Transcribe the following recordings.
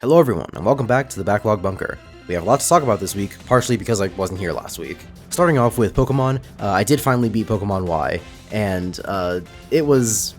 Hello everyone, and welcome back to the Backlog Bunker. We have a lot to talk about this week, partially because I wasn't here last week. Starting off with Pokemon, I did finally beat Pokemon Y, and it was,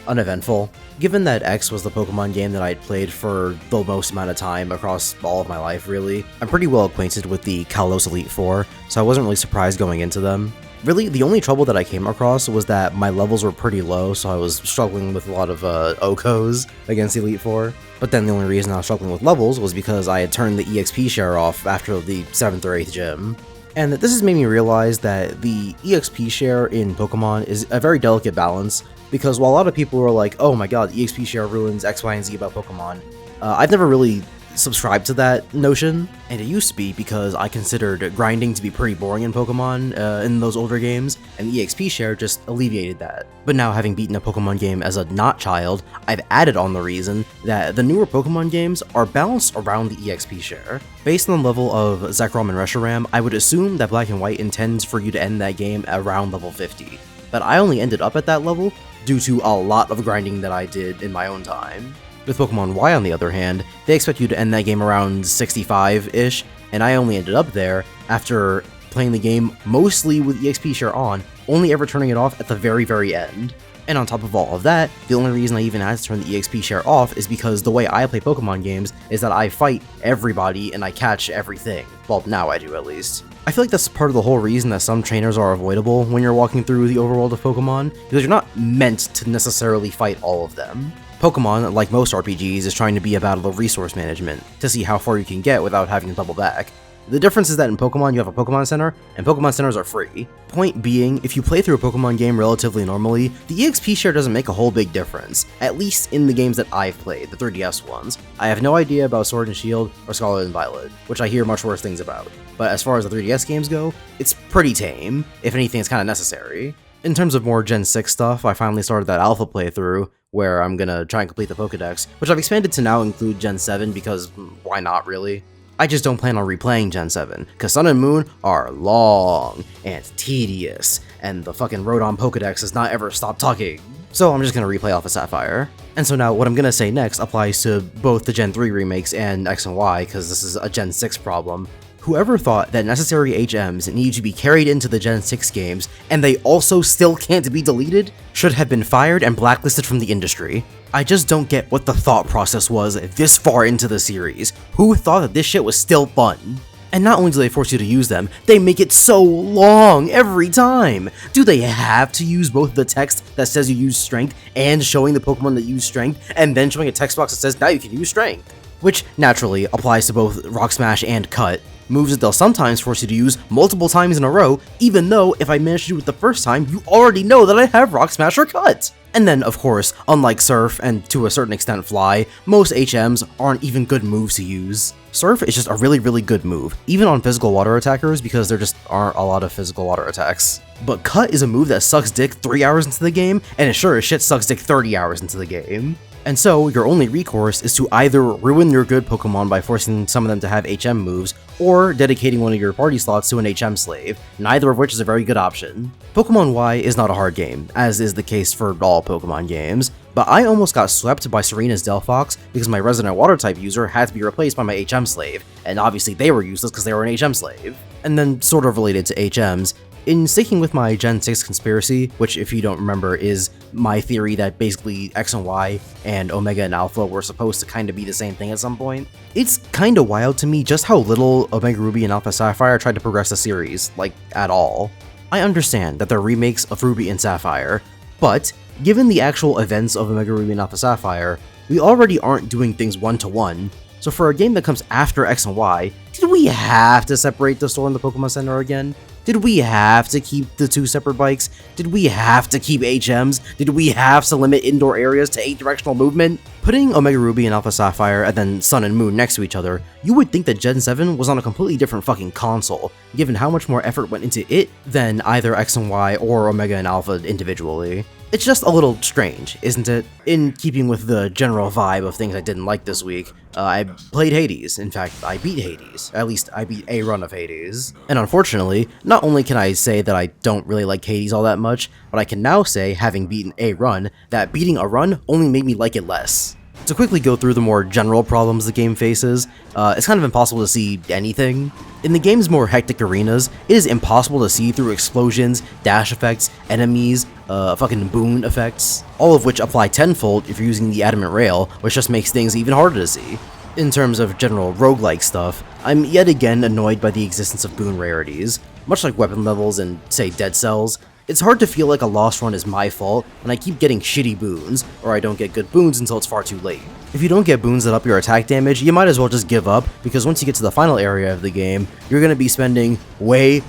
uneventful. Given that X was the Pokemon game that I had played for the most amount of time across all of my life, really, I'm pretty well acquainted with the Kalos Elite Four, so I wasn't really surprised going into them. Really, the only trouble that I came across was that my levels were pretty low, so I was struggling with a lot of OHKOs against Elite Four. But then the only reason I was struggling with levels was because I had turned the EXP share off after the 7th or 8th gym. And this has made me realize that the EXP share in Pokemon is a very delicate balance, because while a lot of people are like, oh my god, EXP share ruins X, Y, and Z about Pokemon, I've never really subscribe to that notion, and it used to be because I considered grinding to be pretty boring in Pokemon in those older games, and the EXP share just alleviated that. But now, having beaten a Pokemon game as a not child, I've added on the reason that the newer Pokemon games are balanced around the EXP share. Based on the level of Zekrom and Reshiram, I would assume that Black and White intends for you to end that game around level 50. But I only ended up at that level due to a lot of grinding that I did in my own time. With Pokemon Y, on the other hand, they expect you to end that game around 65-ish, and I only ended up there after playing the game mostly with EXP share on, only ever turning it off at the very, very end. And on top of all of that, the only reason I even had to turn the EXP share off is because the way I play Pokemon games is that I fight everybody and I catch everything. Well, now I do at least. I feel like that's part of the whole reason that some trainers are avoidable when you're walking through the overworld of Pokemon, because you're not meant to necessarily fight all of them. Pokemon, like most RPGs, is trying to be a battle of resource management, to see how far you can get without having to double back. The difference is that in Pokemon you have a Pokemon Center, and Pokemon Centers are free. Point being, if you play through a Pokemon game relatively normally, the EXP share doesn't make a whole big difference, at least in the games that I've played, the 3DS ones. I have no idea about Sword and Shield or Scarlet and Violet, which I hear much worse things about. But as far as the 3DS games go, it's pretty tame. If anything, it's kinda necessary. In terms of more Gen 6 stuff, I finally started that alpha playthrough, where I'm gonna try and complete the Pokedex, which I've expanded to now include Gen 7 because why not, really? I just don't plan on replaying Gen 7, because Sun and Moon are long and tedious, and the fucking Rodon Pokedex does not ever stop talking. So I'm just gonna replay Alpha Sapphire. And so now what I'm gonna say next applies to both the Gen 3 remakes and X and Y, because this is a Gen 6 problem. Whoever thought that necessary HMs need to be carried into the Gen 6 games, and they also still can't be deleted, should have been fired and blacklisted from the industry. I just don't get what the thought process was this far into the series. Who thought that this shit was still fun? And not only do they force you to use them, they make it so long every time! Do they have to use both the text that says you use strength and showing the Pokemon that use strength, and then showing a text box that says now you can use strength? Which, naturally, applies to both Rock Smash and Cut, moves that they'll sometimes force you to use multiple times in a row, even though if I manage to do it the first time, you already know that I have Rock Smash or Cut! And then, of course, unlike Surf, and to a certain extent Fly, most HMs aren't even good moves to use. Surf is just a really, really good move, even on physical water attackers, because there just aren't a lot of physical water attacks. But Cut is a move that sucks dick 3 hours into the game, and it sure as shit sucks dick 30 hours into the game. And so, your only recourse is to either ruin your good Pokemon by forcing some of them to have HM moves, or dedicating one of your party slots to an HM slave, neither of which is a very good option. Pokemon Y is not a hard game, as is the case for all Pokemon games, but I almost got swept by Serena's Delphox because my resident water-type user had to be replaced by my HM slave, and obviously they were useless because they were an HM slave. And then, sort of related to HMs, in sticking with my Gen 6 conspiracy, which if you don't remember is my theory that basically X and Y and Omega and Alpha were supposed to kind of be the same thing at some point, it's kind of wild to me just how little Omega Ruby and Alpha Sapphire tried to progress the series, like, at all. I understand that they're remakes of Ruby and Sapphire, but given the actual events of Omega Ruby and Alpha Sapphire, we already aren't doing things one-to-one, so for a game that comes after X and Y, did we have to separate the store and the Pokemon Center again? Did we have to keep the two separate bikes? Did we have to keep HMs? Did we have to limit indoor areas to 8-directional movement? Putting Omega Ruby and Alpha Sapphire and then Sun and Moon next to each other, you would think that Gen 7 was on a completely different fucking console, given how much more effort went into it than either X and Y or Omega and Alpha individually. It's just a little strange, isn't it? In keeping with the general vibe of things I didn't like this week, I played Hades. In fact, I beat Hades. At least, I beat a run of Hades. And unfortunately, not only can I say that I don't really like Hades all that much, but I can now say, having beaten a run, that beating a run only made me like it less. To quickly go through the more general problems the game faces, it's kind of impossible to see anything. In the game's more hectic arenas, it is impossible to see through explosions, dash effects, enemies, fucking boon effects, all of which apply tenfold if you're using the adamant rail, which just makes things even harder to see. In terms of general roguelike stuff, I'm yet again annoyed by the existence of boon rarities. Much like weapon levels and, say, dead cells, it's hard to feel like a lost run is my fault, and I keep getting shitty boons, or I don't get good boons until it's far too late. If you don't get boons that up your attack damage, you might as well just give up, because once you get to the final area of the game, you're gonna be spending way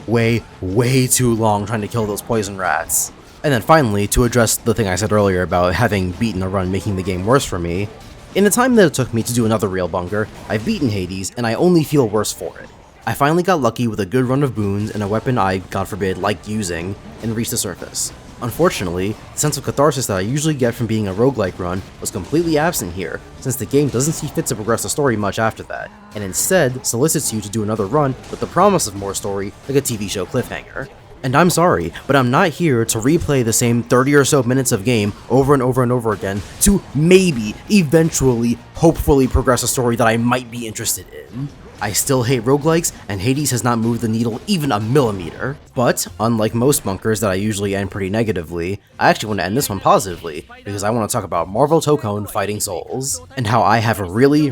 too long trying to kill those poison rats. And then finally, to address the thing I said earlier about having beaten a run making the game worse for me, in the time that it took me to do another real bunker, I've beaten Hades, and I only feel worse for it. I finally got lucky with a good run of boons and a weapon I, God forbid, liked using, and reached the surface. Unfortunately, the sense of catharsis that I usually get from being a roguelike run was completely absent here, since the game doesn't see fit to progress the story much after that, and instead solicits you to do another run with the promise of more story like a TV show cliffhanger. And I'm sorry, but I'm not here to replay the same 30 or so minutes of game over and over and over again to maybe, eventually, hopefully progress a story that I might be interested in. I still hate roguelikes, and Hades has not moved the needle even a millimeter. But, unlike most bunkers that I usually end pretty negatively, I actually want to end this one positively, because I want to talk about Marvel Tokon Fighting Souls, and how I have really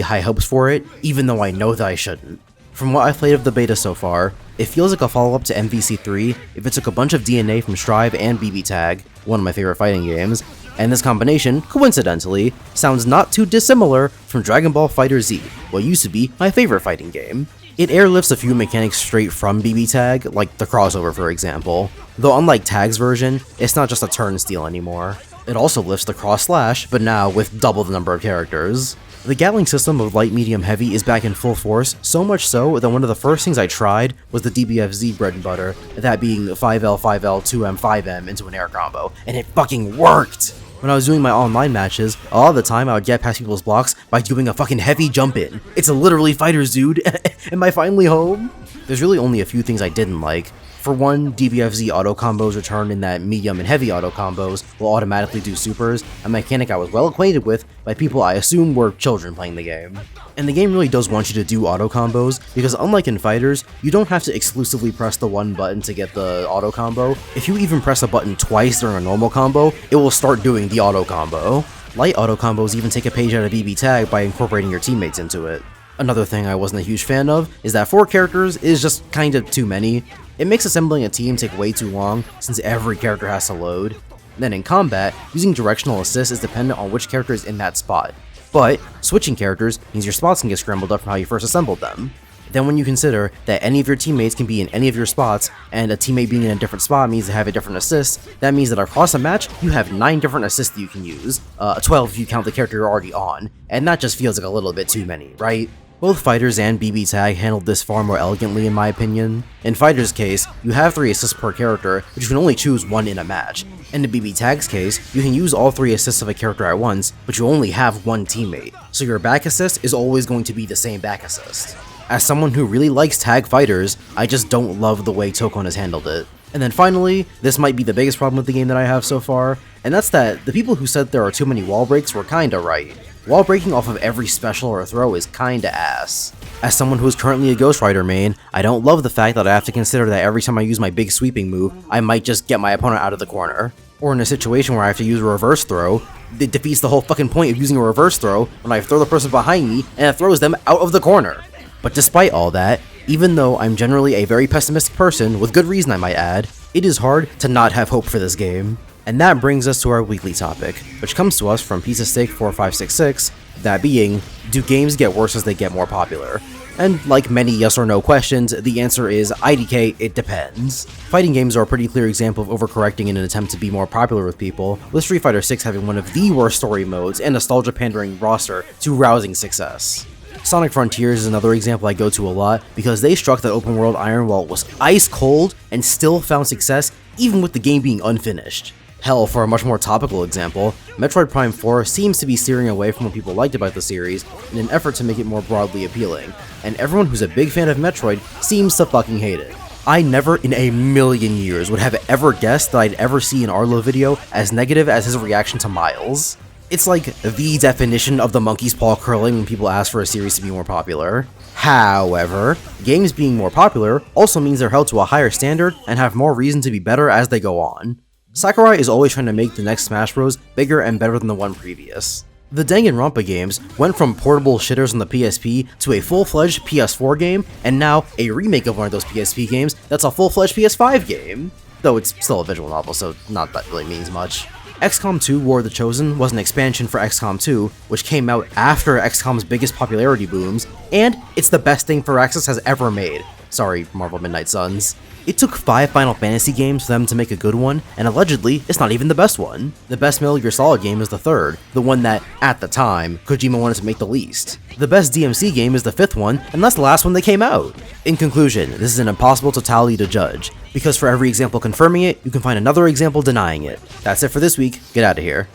high hopes for it, even though I know that I shouldn't. From what I've played of the beta so far, it feels like a follow-up to MVC3 if it took a bunch of DNA from Strive and BB Tag, one of my favorite fighting games, and this combination, coincidentally, sounds not too dissimilar from Dragon Ball FighterZ, what used to be my favorite fighting game. It airlifts a few mechanics straight from BB Tag, like the crossover for example, though unlike Tag's version, it's not just a turn steal anymore. It also lifts the cross slash, but now with double the number of characters. The Gatling system of light, medium, heavy is back in full force, so much so that one of the first things I tried was the DBFZ bread and butter, that being 5L, 5L, 2M, 5M into an air combo, and it fucking worked! When I was doing my online matches, a lot of the time I would get past people's blocks by doing a fucking heavy jump in. It's literally fighters, dude! Am I finally home? There's really only a few things I didn't like. For one, DBFZ auto combos return in that medium and heavy auto combos will automatically do supers, a mechanic I was well acquainted with by people I assume were children playing the game. And the game really does want you to do auto combos, because unlike in fighters, you don't have to exclusively press the one button to get the auto combo. If you even press a button twice during a normal combo, it will start doing the auto combo. Light auto combos even take a page out of BB Tag by incorporating your teammates into it. Another thing I wasn't a huge fan of is that 4 characters is just kind of too many. It makes assembling a team take way too long, since every character has to load. Then in combat, using directional assist is dependent on which character is in that spot. But, switching characters means your spots can get scrambled up from how you first assembled them. Then when you consider that any of your teammates can be in any of your spots, and a teammate being in a different spot means they have a different assist, that means that across a match, you have 9 different assists that you can use, 12 if you count the character you're already on, and that just feels like a little bit too many, right? Both Fighters and BB Tag handled this far more elegantly in my opinion. In Fighters' case, you have 3 assists per character, but you can only choose 1 in a match. And in BB Tag's case, you can use all 3 assists of a character at once, but you only have 1 teammate, so your back assist is always going to be the same back assist. As someone who really likes tag fighters, I just don't love the way Tokon has handled it. And then finally, this might be the biggest problem with the game that I have so far, and that's that the people who said there are too many wall breaks were kinda right. Wall breaking off of every special or throw is kinda ass. As someone who is currently a Ghost Rider main, I don't love the fact that I have to consider that every time I use my big sweeping move, I might just get my opponent out of the corner. Or in a situation where I have to use a reverse throw, it defeats the whole fucking point of using a reverse throw when I throw the person behind me and it throws them out of the corner. But despite all that, even though I'm generally a very pessimistic person, with good reason I might add, it is hard to not have hope for this game. And that brings us to our weekly topic, which comes to us from Pizza Steak 4566, that being, do games get worse as they get more popular? And like many yes or no questions, the answer is IDK, it depends. Fighting games are a pretty clear example of overcorrecting in an attempt to be more popular with people, with Street Fighter 6 having one of the worst story modes and nostalgia-pandering roster to rousing success. Sonic Frontiers is another example I go to a lot, because they struck that open world iron while it was ice cold and still found success even with the game being unfinished. Hell, for a much more topical example, Metroid Prime 4 seems to be steering away from what people liked about the series in an effort to make it more broadly appealing, and everyone who's a big fan of Metroid seems to fucking hate it. I never in a million years would have ever guessed that I'd ever see an Arlo video as negative as his reaction to Miles. It's like the definition of the monkey's paw curling when people ask for a series to be more popular. However, games being more popular also means they're held to a higher standard and have more reason to be better as they go on. Sakurai is always trying to make the next Smash Bros. Bigger and better than the one previous. The Danganronpa games went from portable shitters on the PSP to a full-fledged PS4 game, and now a remake of one of those PSP games that's a full-fledged PS5 game. Though it's still a visual novel, so not that really means much. XCOM 2 War of the Chosen was an expansion for XCOM 2, which came out after XCOM's biggest popularity booms, and it's the best thing Firaxis has ever made. Sorry, Marvel Midnight Suns. It took 5 Final Fantasy games for them to make a good one, and allegedly, it's not even the best one. The best Metal Gear Solid game is the 3rd, the one that, at the time, Kojima wanted to make the least. The best DMC game is the 5th one, and that's the last one that came out. In conclusion, this is an impossible totality to judge, because for every example confirming it, you can find another example denying it. That's it for this week, get out of here.